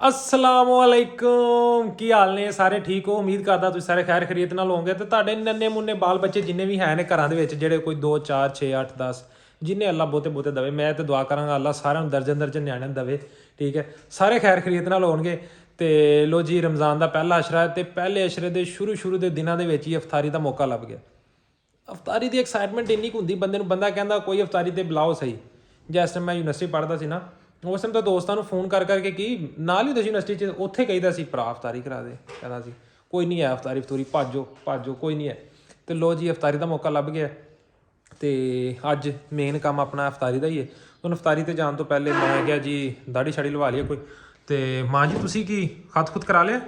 असलामुअलैकुम की हाल ने ਸਾਰੇ ਠੀਕ ਹੋ ਉਮੀਦ ਕਰਦਾ ਤੁਸੀਂ ਸਾਰੇ ਖੈਰ ਖਰੀਤ ਨਾਲ ਹੋਵੋਗੇ ਤੇ ਤੁਹਾਡੇ ਨੰਨੇ ਮੁੰਨੇ ਬਾਲ ਬੱਚੇ ਜਿੰਨੇ ਵੀ ਹੈ ਨੇ ਘਰਾਂ ਦੇ ਵਿੱਚ ਜਿਹੜੇ ਕੋਈ 2 4 6 8 10 ਜਿੰਨੇ ਅੱਲਾ ਬਹੁਤੇ ਬਹੁਤੇ ਦਵੇ ਮੈਂ ਤੇ ਦੁਆ ਕਰਾਂਗਾ ਅੱਲਾ ਸਾਰਿਆਂ ਨੂੰ ਦਰਜਨ ਦਰਜਨ ਨਿਆਣੇ ਦਵੇ ਠੀਕ ਹੈ ਸਾਰੇ ਖੈਰ ਖਰੀਤ ਨਾਲ ਹੋਣਗੇ ਤੇ ਲੋ ਜੀ ਰਮਜ਼ਾਨ ਦਾ ਪਹਿਲਾ ਅਸ਼ਰਾ ਹੈ ਤੇ ਪਹਿਲੇ ਅਸ਼ਰੇ ਦੇ ਸ਼ੁਰੂ ਦੇ ਦਿਨਾਂ ਦੇ ਵਿੱਚ ਹੀ ਇਫਤਾਰੀ ਦਾ ਮੌਕਾ ਲੱਭ ਗਿਆ। ਇਫਤਾਰੀ ਦੀ ਐਕਸਾਈਟਮੈਂਟ ਇੰਨੀ ਕੁ ਹੁੰਦੀ ਬੰਦੇ ਨੂੰ ਬੰਦਾ ਕਹਿੰਦਾ ਕੋਈ ਇਫਤਾਰੀ ਤੇ ਬੁਲਾਓ ਸਹੀ। ਜਿਸ ਟਾਈਮ ਮੈਂ ਯੂਨੀਵਰਸਿਟੀ ਪੜ੍ਹਦਾ ਸੀ ਨਾ ਉਸ ਟਾਈਮ ਤਾਂ ਦੋਸਤਾਂ ਨੂੰ ਫੋਨ ਕਰ ਕਰਕੇ ਕੀ ਨਾਲ ਹੀ ਹੁੰਦੇ ਸੀ ਯੂਨੀਵਰਸਿਟੀ 'ਚ ਉੱਥੇ ਕਹੀਦਾ ਸੀ ਭਰਾ ਇਫਤਾਰੀ ਕਰਾ ਦੇ ਕਹਿੰਦਾ ਸੀ ਕੋਈ ਨਹੀਂ ਹੈ ਇਫਤਾਰੀ ਫਤੂਰੀ ਭਾਜੋ ਕੋਈ ਨਹੀਂ ਹੈ। ਤੇ ਲੋ ਜੀ ਇਫਤਾਰੀ ਦਾ ਮੌਕਾ ਲੱਭ ਗਿਆ ਤੇ ਅੱਜ ਮੇਨ ਕੰਮ ਆਪਣਾ ਇਫਤਾਰੀ ਦਾ ਹੀ ਹੈ। ਹੁਣ ਇਫਤਾਰੀ ਤੇ ਜਾਣ ਤੋਂ ਪਹਿਲੇ ਮੈਂ ਕਿਹਾ ਜੀ ਦਾੜੀ ਛਾੜੀ ਲਵਾ ਲਈਏ ਕੋਈ ਤੇ ਮਾਂ ਜੀ ਤੁਸੀਂ ਕੀ ਖਤ ਖੁਦ ਕਰਾ ਲਿਆ?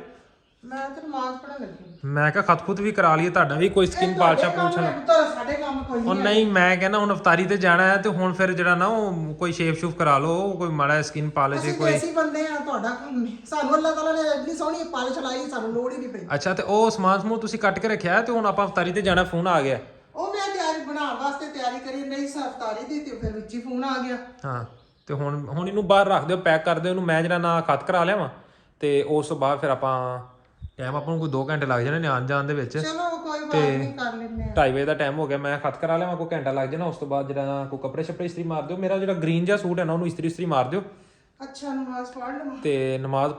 ਮੈਂ ਤਾਂ ਨਮਾਜ਼ ਪੜ੍ਹਨ ਲੱਗੀ। ਮੈਂ ਕਿਹਾ ਖਤ ਖੁਦ ਵੀ ਕਰਾ ਲਈਏ ਤੁਹਾਡਾ ਵੀ ਕੋਈ ਸਕਿਨ ਪਾਲਸ਼ਾ ਪੁੱਛਣਾ ਸਾਡੇ ਕੰਮ ਕੋਈ ਉਹ ਨਹੀਂ ਮੈਂ ਕਹਿੰਦਾ ਹੁਣ ਇਫਤਾਰੀ ਤੇ ਜਾਣਾ ਹੈ ਤੇ ਹੁਣ ਫਿਰ ਜਿਹੜਾ ਨਾ ਉਹ ਕੋਈ ਸ਼ੇਪ ਸ਼ੂਫ ਕਰਾ ਲਓ ਕੋਈ ਮਾੜਾ ਸਕਿਨ ਪਾਲਿਸ਼ ਕੋਈ ਅਸੀਂ ਬੰਦੇ ਆ ਤੁਹਾਡਾ ਕੰਮ ਨਹੀਂ ਸਾਨੂੰ ਅੱਲਾਹ ਤਾਲਾ ਨੇ ਇੰਨੀ ਸੋਹਣੀ ਪਾਲਿਸ਼ ਲਾਈ ਸਾਨੂੰ ਲੋੜ ਹੀ ਨਹੀਂ ਪਈ। ਅੱਛਾ ਤੇ ਉਹ ਸਮਾਨ ਸਮੂਹ ਤੁਸੀਂ ਕੱਟ ਕੇ ਰੱਖਿਆ ਤੇ ਹੁਣ ਆਪਾਂ ਇਫਤਾਰੀ ਤੇ ਜਾਣਾ ਫੋਨ ਆ ਗਿਆ। ਉਹ ਮੈਂ ਤਿਆਰੀ ਬਣਾਉਣ ਵਾਸਤੇ ਤਿਆਰੀ ਕਰੀ ਨਹੀਂ ਇਫਤਾਰੀ ਦੀ ਤੇ ਫਿਰ ਵਿੱਚ ਹੀ ਫੋਨ ਆ ਗਿਆ। ਹਾਂ ਤੇ ਹੁਣ ਇਹਨੂੰ ਬਾਹਰ ਰੱਖ ਦਿਓ ਪੈਕ ਕਰ ਦਿਓ ਇਹਨੂੰ ਮੈਂ ਜਿਹੜਾ ਨਾ ਖਤ ਕਰਾ ਲਿਆਵਾਂ ਤੇ ਉਸ ਤੋਂ ਬਾਅਦ ਫਿਰ ਆਪਾਂ ਟਾਈਮ ਆਪਾਂ ਨੂੰ ਕੋਈ 2 ਘੰਟੇ ਲੱਗ ਜਾਣੇ ਨੇ ਆਉਣ ਜਾਣ ਦੇ ਵਿੱਚ। ਚਲੋ ਕੋਈ ਬਾਤ ਨਹੀਂ ਕਰ ਲੈਂਦੇ ਆ। 2:30 ਵਜੇ ਦਾ ਟਾਈਮ ਹੋ ਗਿਆ ਮੈਂ ਖਤ ਕਰਾ ਲਿਆਵਾਂ ਕੋਈ ਘੰਟਾ ਲੱਗ ਜਾਣਾ ਉਸ ਤੋਂ ਬਾਅਦ ਜਿਹੜਾ ਕੋਈ ਕੱਪੜੇ ਛੱਪੜੇ ਇਸਤਰੀ ਮਾਰ ਦਿਓ ਮੇਰਾ ਜਿਹੜਾ ਗ੍ਰੀਨ ਜਿਹਾ ਸੂਟ ਹੈ ਨਾ ਉਹਨੂੰ ਇਸਤਰੀ ਮਾਰ ਦਿਓ। ਅੱਛਾ ਨਮਾਜ਼ ਪੜ੍ਹ ਲਵਾਂ ਤੇ ਨਮਾਜ਼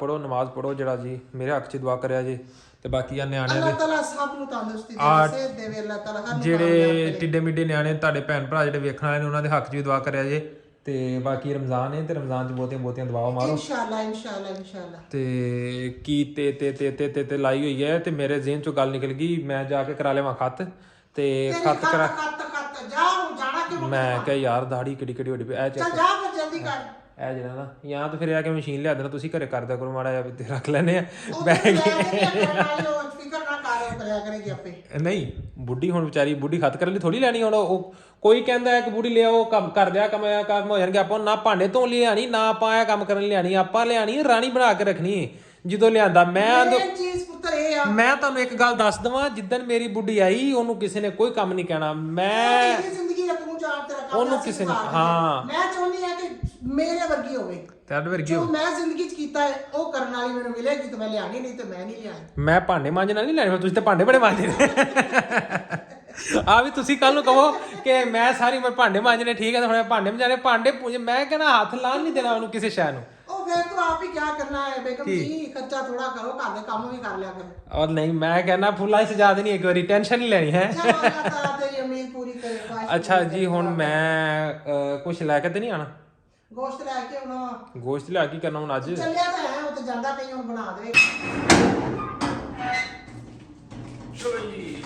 ਪੜੋ ਜਿਹੜਾ ਜੀ ਮੇਰੇ ਹੱਕ 'ਚ ਦੁਆ ਕਰਿਆ ਜੀ ਤੇ ਬਾਕੀ ਆ ਨਿਆਣਿਆਂ ਦੇ ਅੱਲਾਹ ਤਾਲਾ ਸਭ ਨੂੰ ਤੰਦਰੁਸਤੀ ਦੇਵੇ ਸਿਹਤ ਦੇਵੇ ਅੱਲਾਹ ਤਾਲਾ ਹਰ ਜਿਹੜੇ ਟਿੱਡੇ ਮਿੱਡੇ ਨਿਆਣੇ ਤੁਹਾਡੇ ਭੈਣ ਭਰਾ ਜਿਹੜੇ ਵੇਖਣ ਵਾਲੇ ਨੇ ਉਹਨਾਂ ਦੇ ਹੱਕ 'ਚ ਵੀ ਦੁਆ ਕਰਿਆ ਜੇ ਤੇ ਬਾਕੀ ਰਮਜ਼ਾਨ ਹੈ ਤੇ ਰਮਜ਼ਾਨ 'ਚ ਬਹੁਤੀਆਂ ਦੁਆਵਾਂ ਮਾਰੋ ਇਨਸ਼ਾਅੱਲਾ ਤੇ ਕੀ ਤੇ ਲਾਈ ਹੋਈ ਹੈ ਤੇ ਮੇਰੇ ਜ਼ਿਹਨ 'ਚੋਂ ਗੱਲ ਨਿਕਲ ਗਈ ਮੈਂ ਜਾ ਕੇ ਕਰਾ ਲਿਆਵਾਂ ਖਤ ਤੇ ਖਤ ਕਰਾ ਜਾ ਹੁਣ ਜਾਣਾ ਕਿਉਂ ਮੈਂ ਕਿਹਾ ਯਾਰ ਦਾੜੀ ਕਿੱਡੀ ਵੱਡੀ ਪਈ ਐ ਚੱਲ ਜਾ ਫਿਰ ਜਲਦੀ ਕਰ ਇਹ ਜਿਹੜਾ ਨਾ ਜਾਂ ਤਾਂ ਫਿਰ ਆ ਕੇ ਮਸ਼ੀਨ ਲਿਆ ਦੇਣਾ ਤੁਸੀਂ ਘਰੇ ਕਰ ਦਿਆ ਕਰੋ ਮਾੜਾ ਜਿਹਾ ਤੇ ਰੱਖ ਲੈਨੇ ਆ ਫਿਕਰ ਨਾ ਕਰ ਕਰਿਆ ਕਰੇਗੀ ਆਪੇ। ਨਹੀਂ ਬੁੱਢੀ ਹੁਣ ਵਿਚਾਰੀ ਬੁੱਢੀ ਖਤ ਕਰਨ ਲਈ ਥੋੜੀ ਲੈਣੀ ਹੁਣ ਉਹ ਕੋਈ ਕਹਿੰਦਾ ਹੈ ਕਿ ਬੁੱਢੀ ਲਿਆਓ ਕੰਮ ਕਰ ਦਿਆ ਕੰਮ ਹੋ ਜਾਣਗੇ ਆਪਾਂ ਨਾ ਭਾਂਡੇ ਧੋਣ ਲਈ ਲਿਆਣੀ ਨਾ ਆਪਾਂ ਇਹ ਕੰਮ ਕਰਨ ਲਈ ਲਿਆਣੀ ਆਪਾਂ ਲਿਆਣੀ ਰਾਣੀ ਬਣਾ ਕੇ ਰੱਖਣੀ ਜਦੋਂ ਲਿਆਂਦਾ ਮੈਂ ਤੁਹਾਨੂੰ ਇੱਕ ਗੱਲ ਦੱਸ ਦਵਾਂ ਜਿੱਦਣ ਮੇਰੀ ਬੁੱਢੀ ਆਈ ਉਹਨੂੰ ਕਿਸੇ ਨੇ ਕੋਈ ਕੰਮ ਨਹੀਂ ਕਹਿਣਾ ਮੈਂ ਉਹਨੂੰ ਕਿਸੇ ਨੇ ਹਾਂ ਮੈਂ ਚਾਹੁੰਦੀ ਆ ਕਿ ਮੇਰੇ ਵਰਗੀ ਹੋਵੇ ਤੁਹਾਡੇ ਵਰਗੀ ਜੋ ਮੈਂ ਜ਼ਿੰਦਗੀ 'ਚ ਕੀਤਾ ਹੈ ਉਹ ਕਰਨ ਵਾਲੀ ਮੈਨੂੰ ਮਿਲੇਗੀ ਤੇ ਮੈਂ ਲਿਆਣੀ ਨਹੀਂ ਤੇ ਮੈਂ ਨਹੀਂ ਲਿਆਣੀ। ਮੈਂ ਭਾਂਡੇ ਮਾਂਜਣਾ ਨਹੀਂ ਲੈਣੇ ਤੁਸੀਂ ਤੇ ਭਾਂਡੇ ਬੜੇ ਮਾਂਜਦੇ ਆ ਵੀ ਤੁਸੀਂ ਕੱਲ ਨੂੰ ਕਹੋ ਕਿ ਮੈਂ ਸਾਰੀ ਉਮਰ ਭਾਂਡੇ ਮਾਂਜਣੇ ਠੀਕ ਹੈ ਤੇ ਹੁਣ ਭਾਂਡੇ ਮਾਂਜਣੇ ਭਾਂਡੇ ਪੂੰਝੇ ਮੈਂ ਕਹਿੰਦਾ ਹੱਥ ਲਾਣ ਨਹੀਂ ਦੇਣਾ ਉਹਨੂੰ ਕਿਸੇ ਸ਼ੈ ਨੂੰ। ਉਹ ਫਿਰ ਤੂੰ ਆਪ ਹੀ ਕੀ ਕਰਨਾ ਹੈ ਬੇਗਮ ਜੀ ਕੱਚਾ ਥੋੜਾ ਕਰੋ ਘਰ ਦੇ ਕੰਮ ਵੀ ਕਰ ਲਿਆ ਕਰੋ। ਔਰ ਨਹੀਂ ਮੈਂ ਕਹਿੰਦਾ ਫੁੱਲਾਂ ਹੀ ਸਜਾ ਦੇਣੀ ਇੱਕ ਵਾਰੀ ਟੈਨਸ਼ਨ ਨਹੀਂ ਲੈਣੀ ਹੈ। ਚਲੋ ਅੱਲਾਹ ਤਾਲਾ ਤੇਰੀ ਉਮੀਦ ਪੂਰੀ ਕਰੇ। ਅੱਛਾ ਜੀ ਹੁਣ ਮੈਂ ਕੁਝ ਲੈ ਕੇ ਤੇ ਨਹੀਂ ਆਣਾ ਗੋਸ਼ਤ ਲੈ ਕੇ ਆਉਣਾ ਗੋਸ਼ਤ ਲਿਆ ਕੀ ਕਰਨਾ ਹੁਣ ਅੱਜ ਚੱਲਿਆ ਤਾਂ ਹੈ ਉਹ ਤੇ ਜਾਂਦਾ ਕਈ ਹੁਣ ਬਣਾ ਦੇਵੇ। ਚਲੋ ਜੀ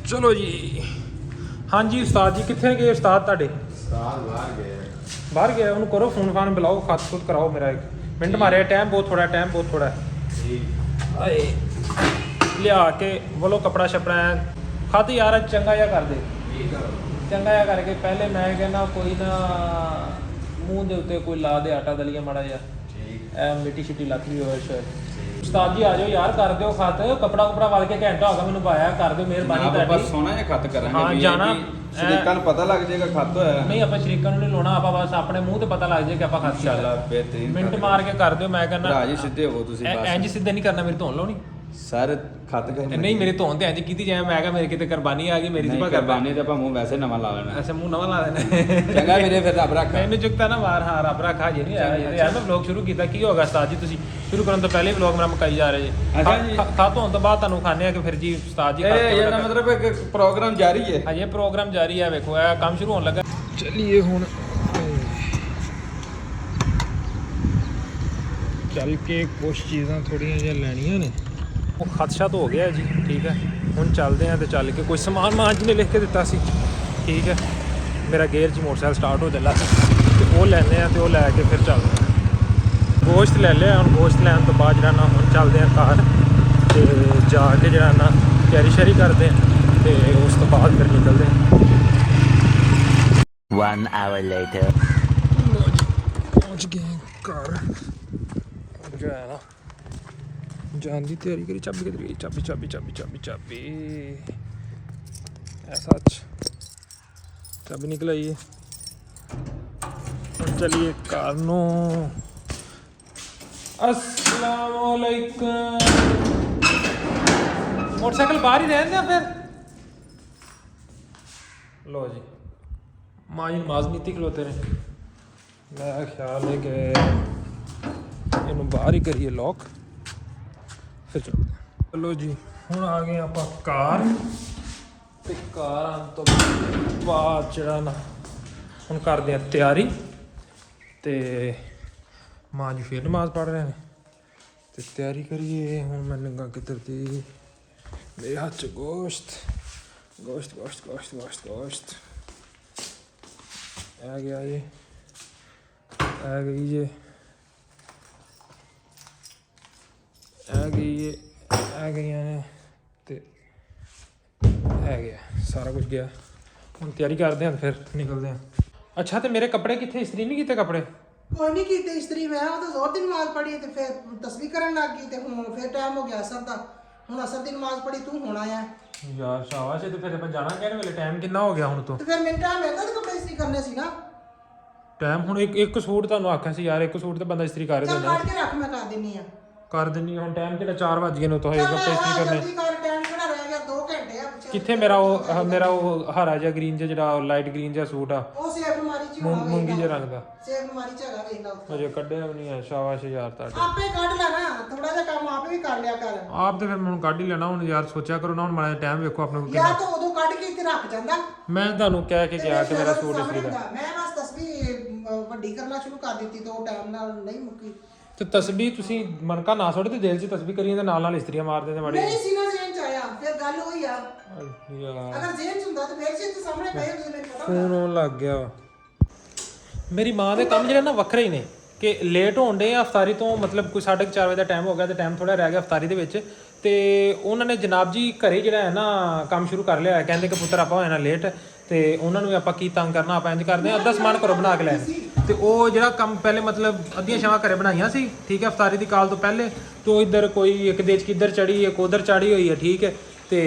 ਚਲੋ ਜੀ ਹਾਂਜੀ ਉਸਤਾਦ ਜੀ ਕਿੱਥੇ ਗਏ ਉਸਤਾਦ ਤੁਹਾਡੇ? ਉਸਤਾਦ ਬਾਹਰ ਗਏ ਉਹਨੂੰ ਕਰੋ ਫੋਨ ਫਾਨ ਬੁਲਾਓ ਖਤ ਖੁਦ ਕਰਾਓ ਮੇਰਾ ਇੱਕ ਮਿੰਟ ਮਾਰਿਆ ਟਾਈਮ ਬਹੁਤ ਥੋੜਾ ਆਏ ਲਿਆ ਕੇ ਬੋਲੋ ਕਪੜਾ ਛਪੜਾ ਖਤ ਯਾਰ ਚੰਗਾ ਜਿਹਾ ਕਰ ਦੇ ਚੰਗਾ ਜਿਹਾ ਕਰਕੇ ਪਹਿਲੇ ਮੈਂ ਕਹਿੰਦਾ ਕੋਈ ਨਾ ਮੂੰਹ ਦੇ ਉੱਤੇ ਕੋਈ ਲਾ ਦੇ ਆਟਾ ਦਲੀਆ ਮਾੜਾ ਜਿਹਾ ਐ ਮਿੱਟੀ ਛਿੱਟੀ ਲੱਥ ਵੀ ਹੋਵੇ ਸ਼ਾਇਦ। ਉਸਤਾਦ ਜੀ ਆ ਜਾਓ ਯਾਰ ਕਰ ਦਿਓ ਖਤ ਕਪੜਾ ਵਾਲ ਕੇ ਘੰਟਾ ਹੋ ਗਿਆ ਮੈਨੂੰ ਪਾਇਆ ਕਰ ਦਿਓ ਮਿਹਰਬਾਨੀ ਤੁਹਾਡੀ। ਬਸ ਸੋਹਣਾ ਜਿਹਾ ਖਤ ਕਰਾਂਗੇ ਹਾਂ ਜਾਣਾ ਸ਼ਰੀਕਾਂ ਨੂੰ ਪਤਾ ਲੱਗ ਜਾਏਗਾ ਖਤ ਹੋਇਆ ਨਹੀਂ ਆਪਾਂ ਸ਼ਰੀਕਾਂ ਨੂੰ ਨਹੀਂ ਲਾਉਣਾ ਆਪਾਂ ਬਸ ਆਪਣੇ ਮੂੰਹ ਤੇ ਪਤਾ ਲੱਗ ਜਾਏ ਕਿ ਆਪਾਂ ਖਤ ਚੱਲ ਬਿਹਤਰੀਨ ਮਿੰਟ ਮਾਰ ਕੇ ਕਰ ਦਿਓ ਮੈਂ ਕਹਿੰਦਾ ਭਰਾ ਜੀ ਸਿੱਧੇ ਹੋ ਤੁਸੀਂ ਇੰਜ ਸਿੱਧੇ ਨਹੀਂ ਕਰਨਾ ਮੇਰੀ ਧੌਣ ਲਾਉਣੀ ਸਰ ਖਤ ਕਰਨਾ ਨਹੀਂ ਮੇਰੀ ਧੌਣ ਤੇ ਇੰਜ ਕੀਤੀ ਜਾਏ ਮੈਂ ਕਿਹਾ ਮੇਰੇ ਕਿਤੇ ਕੁਰਬਾਨੀ ਆ ਗਈ ਮੇਰੀ ਦੀ ਕੁਰਬਾਨੀ ਤੇ ਆਪਾਂ ਮੂੰਹ ਵੈਸੇ ਨਵਾਂ ਲਾ ਲੈਣਾ ਐਸੇ ਮੂੰਹ ਨਵਾਂ ਲਾ ਦੇਣਾ ਚੰਗਾ ਵੀਰੇ ਫਿਰ ਰੱਬ ਰੱਖ ਮੈਨੂੰ ਚੁੱਕਤਾ ਨਾ ਮਾਰ ਹਾਂ ਰੱਬ ਰੱਖਾ ਜੀ ਨਹੀਂ ਆਇਆ ਯਾਰ ਮੈਂ ਵਲੌਗ ਸ਼ੁਰੂ ਕੀਤਾ ਕੀ ਹੋਗਾ ਉਸਤਾਦ ਜੀ ਤੁਸੀਂ ਸ਼ੁਰੂ ਕਰਨ ਤੋਂ ਪਹਿਲੇ ਵਲੌਗ ਮੇਰਾ ਮੁਕਾਈ ਜਾ ਰਹੇ ਜੀ ਅੱਛਾ ਜੀ ਖਤ ਹੋਣ ਤੋਂ ਬਾਅਦ ਤੁਹਾਨੂੰ ਖਾਣੇ ਆ ਕਿ ਫਿਰ ਜੀ ਉਸਤਾਦ ਜੀ ਇਹਦਾ ਮਤਲਬ ਇੱਕ ਪ੍ਰੋਗਰਾਮ ਜਾਰੀ ਹੈ ਅਜੇ ਪ੍ਰੋਗਰਾਮ ਜਾਰੀ ਹੈ ਵੇਖੋ ਇਹ ਕੰਮ ਸ਼ੁਰੂ ਹੋਣ ਲੱਗਾ ਚਲਿਏ ਹੁਣ ਚੱਲ ਕੇ ਕੁਝ ਚੀਜ਼ਾਂ ਥੋੜੀਆਂ ਜਿਹੀਆਂ ਲੈਣੀਆਂ ਨੇ ਉਹ ਖਦਸ਼ਾ ਤਾਂ ਹੋ ਗਿਆ ਜੀ ਠੀਕ ਹੈ ਹੁਣ ਚੱਲਦੇ ਆਂ ਤੇ ਚੱਲ ਕੇ ਕੋਈ ਸਮਾਨ ਮਾਂ ਜੀ ਨੇ ਲਿਖ ਕੇ ਦਿੱਤਾ ਸੀ ਠੀਕ ਹੈ ਮੇਰਾ ਗੇਅਰ 'ਚ ਮੋਟਰਸਾਈਕਲ ਸਟਾਰਟ ਹੋ ਚੱਲਾ ਸੀ ਤੇ ਉਹ ਲੈਣੇ ਆ ਤੇ ਉਹ ਲੈ ਕੇ ਫਿਰ ਚੱਲਦੇ ਆ ਗੋਸ਼ਤ ਲੈ ਲਿਆ ਹੁਣ ਗੋਸ਼ਤ ਲੈਣ ਤੋਂ ਬਾਅਦ ਜਿਹੜਾ ਨਾ ਹੁਣ ਚੱਲਦੇ ਆ ਘਰ ਜਾ ਕੇ ਜਿਹੜਾ ਨਾ ਤਿਆਰੀ ਸ਼ੈਰੀ ਕਰਦੇ ਹਾਂ ਤੇ ਉਸ ਤੋਂ ਬਾਅਦ ਫਿਰ ਨਿਕਲਦੇ ਹਾਂ। 1 hour later. ਪਹੁੰਚ ਗਏ ਘਰ। ਜੋ ਹੈ ਨਾ ਜਾਣ ਦੀ ਤਿਆਰੀ ਕਰੀ। ਚਾਬੀ ਕਿੱਧਰ ਗਈ? ਚਾਬੀ ਚਾਬੀ ਚਾਬੀ ਚਾਬੀ ਚਾਬੀ ऐसा चाबी निकल आई है। चलिए कार नो। अस्सलाम वालेकुम। मोटरसाइकिल बाहर ही रहने हैं फिर। लो जी माँ जी नमाज नीति खलोते रहे। मेरा ख्याल है कि इन्हों बाहर ही करिए लॉक फिर चलते हैं। चलो जी हुण आ गए आप कार ਤੇ ਕਾਰ ਆਉਣ ਤੋਂ ਬਾਅਦ ਜਿਹੜਾ ਨਾ ਹੁਣ ਕਰਦੇ ਆ ਤਿਆਰੀ ਤੇ ਮਾਂ ਜੀ ਫਿਰ ਨਮਾਜ਼ ਪੜ੍ਹ ਰਹੇ ਨੇ ਤੇ ਤਿਆਰੀ ਕਰੀਏ। ਹੁਣ ਮੈਂ ਲੰਗਾ ਕਿੱਧਰ ਦੀ ਮੇਰੇ ਹੱਥ 'ਚ ਗੋਸ਼ਤ ਗੋਸ਼ਤ ਗੋਸ਼ਤ ਗੋਸ਼ਤ ਗੋਸ਼ਤ ਗੋਸ਼ਤ ਆ ਗਿਆ ਜੀ ਆ ਗਈ ਜੀ ਆ ਗਈ ਜੀ ਆ ਗਈਆਂ ਨੇ ਤੇ है गया सारा कुछ गया। हम तैयारी करते हैं फिर निकलते हैं। अच्छा तो मेरे कपड़े कितने इस्त्री नहीं किए कपड़े? कोई नहीं कीते इस्त्री। मैं ਉਹ ਤਾਂ ਜ਼ੋਰ ਦੀ ਨਮਾਜ਼ ਪੜ੍ਹੀ ਤੇ ਫਿਰ ਤਸਬੀਹ ਕਰਨ ਲੱਗ ਗਈ ਤੇ ਹੁਣ ਫਿਰ ਟਾਈਮ ਹੋ ਗਿਆ ਅਸਰ ਦਾ। ਹੁਣ ਅਸਰ ਦੀ ਨਮਾਜ਼ ਪੜ੍ਹੀ ਤੂੰ ਹੁਣ ਆਇਆ यार शाबाश है। तो फिर अपन जाना कहने वाले टाइम कितना हो गया हुन तो? ਤੇ ਫਿਰ ਮੈਨੂੰ ਟਾਈਮ ਮਿਲਦਾ ਤੇ ਕੱਪੜੇ ਇਸਤਰੀ ਕਰਨੇ ਸੀ ਨਾ। टाइम हुन एक सूट ਤੁਹਾਨੂੰ ਆਖਿਆ ਸੀ ਯਾਰ। ਇੱਕ ਸੂਟ ਤੇ ਬੰਦਾ ਇਸਤਰੀ ਕਰ ਚੱਲ ਦਿੰਦਾ ਕੱਢ ਕੇ ਰੱਖ ਮੈਂ ਕਰ ਦਿੰਨੀ ਆ। ਕਰ ਦਿੰਨੀ ਹੁਣ ਟਾਈਮ ਕਿਹੜਾ 4 ਵਜ ਗਏ ਨੇ ਤੋਂ ਹੋਏ ਕੱਪੜੇ ਇਸਤਰੀ ਕਰਨੇ। ਜਲਦੀ ਕਰ ਟਾਈਮ ਕਿਹੜਾ ਰਹਿ ਗਿਆ 2 ਘੰਟੇ ਆ ਪਿੱਛੇ। ਕਿੱਥੇ ਮੇਰਾ ਉਹ ਹਰਾ ਜਿਹਾ ਗ੍ਰੀਨ ਜਿਹਾ ਜਿਹੜਾ ਲਾਈਟ ਗ੍ਰੀਨ ਜਿਹਾ ਸੂਟ ਆ ਉਹ ਸੇਬ ਬਿਮਾਰੀ ਚ ਹੋਣਾ ਮੂੰਗੀ ਜਿਹਾ ਰੰਗ ਦਾ ਸੇਬ ਬਿਮਾਰੀ ਚ ਹੈਗਾ ਵੇਖ ਲਾ ਉੱਥੇ। ਅਜੇ ਕੱਢਿਆ ਵੀ ਨਹੀਂ ਹੈ। ਸ਼ਾਬਾਸ਼ ਯਾਰ ਤੁਹਾਡਾ। ਆਪੇ ਕੱਢ ਲੈਣਾ ਥੋੜਾ ਜਿਹਾ ਕੰਮ ਆਪੇ ਵੀ ਕਰ ਲਿਆ ਕਰ। ਆਪ ਤੇ ਫਿਰ ਮੈਨੂੰ ਕੱਢ ਹੀ ਲੈਣਾ ਹੁਣ ਯਾਰ। ਸੋਚਿਆ ਕਰੋ ਨਾ ਹੁਣ ਮਾੜਾ ਟਾਈਮ ਵੇਖੋ ਆਪਣੇ ਕੋਲ ਯਾਰ ਤਾਂ ਉਦੋਂ ਕੱਢ ਕੇ ਇੱਥੇ ਰੱਖ ਜਾਂਦਾ। ਮੈਂ ਤੁਹਾਨੂੰ ਕਹਿ ਕੇ ਗਿਆ ਕਿ ਮੇਰਾ ਸੂਟ ਇਸਤਰੀ ਦਾ। ਮੈਂ ਬਸ ਤਸਬੀਹ ਵੱਡੀ ਕਰਨਾ ਸ਼ੁਰੂ ਕਰ ਦਿੱਤੀ ਤੇ ਉਹ ਟਾਈਮ ਨਾਲ ਨਹੀਂ ਮੁੱਕੀ। ਤੇ ਤਸਬੀਹ ਤੁਸੀਂ ਮਨਕਾ ਨਾ ਛੋੜੇ ਤੇ ਦਿਲ 'ਚ ਤਸਬੀਹ ਕਰੀਏ ਤੇ ਨਾਲ ਇਸਤਰੀਆਂ ਮਾਰਦੇ ਤੇ ਮਾੜੀ। ਨਹੀਂ ਸੀ ਨਾ ਜ਼ੇਨ ਚ ਆਇਆ ਫਿਰ ਗੱਲ ਹੋਈ ਆ। ਯਾਰ ਅਗਰ ਜ਼ੇਨ ਚ ਹੁੰਦਾ ਤਾਂ ਫਿਰ ਸੀ ਤੇ ਸਾਹਮਣੇ ਪਏ ਹੁੰਦੇ ਮੈਨੂੰ ਪਤਾ ਫੋਨ ਆਉਣ ਲੱਗ ਗਿਆ ਵਾ। ਮੇਰੀ ਮਾਂ ਦੇ ਕੰਮ ਜਿਹੜੇ ਨਾ ਵੱਖਰੇ ਹੀ ਨੇ ਕਿ ਲੇਟ ਹੋਣ ਦੇ ਆ ਅਫਤਾਰੀ ਤੋਂ। ਮਤਲਬ ਕੋਈ 4:30 ਵਜੇ ਦਾ ਟਾਈਮ ਹੋ ਗਿਆ ਤੇ ਟਾਈਮ ਥੋੜਾ ਰਹਿ ਗਿਆ ਅਫਤਾਰੀ ਦੇ ਵਿੱਚ ਤੇ ਉਹਨਾਂ ਨੇ ਜਨਾਬ ਜੀ ਘਰੇ ਜਿਹੜਾ ਹੈ ਨਾ ਕੰਮ ਸ਼ੁਰੂ ਕਰ ਲਿਆ। ਕਹਿੰਦੇ ਕਿ ਪੁੱਤਰ ਆਪਾਂ ਹੋਏ ਨਾ ਲੇਟ ਤੇ ਉਹਨਾਂ ਨੂੰ ਆਪਾਂ ਕੀ ਤੰਗ ਕਰਨਾ। ਆਪਾਂ ਇੰਜ ਕਰਦੇ ਆ ਅੱਧਾ ਸਮਾਨ ਘਰੋਂ ਬਣਾ ਕੇ ਲੈ ਤੇ ਉਹ ਜਿਹੜਾ ਕੰਮ ਪਹਿਲੇ ਮਤਲਬ ਅੱਧੀਆਂ ਛਾਵਾਂ ਘਰੇ ਬਣਾਈਆਂ ਸੀ ਠੀਕ ਹੈ ਅਫਤਾਰੀ ਦੀ ਕਾਲ ਤੋਂ ਪਹਿਲੇ। ਤੋਂ ਇੱਧਰ ਕੋਈ ਇੱਕ ਦੇਚ ਕਿੱਧਰ ਚੜੀ ਇੱਕ ਉਧਰ ਚੜੀ ਹੋਈ ਹੈ ਠੀਕ ਹੈ। ਤੇ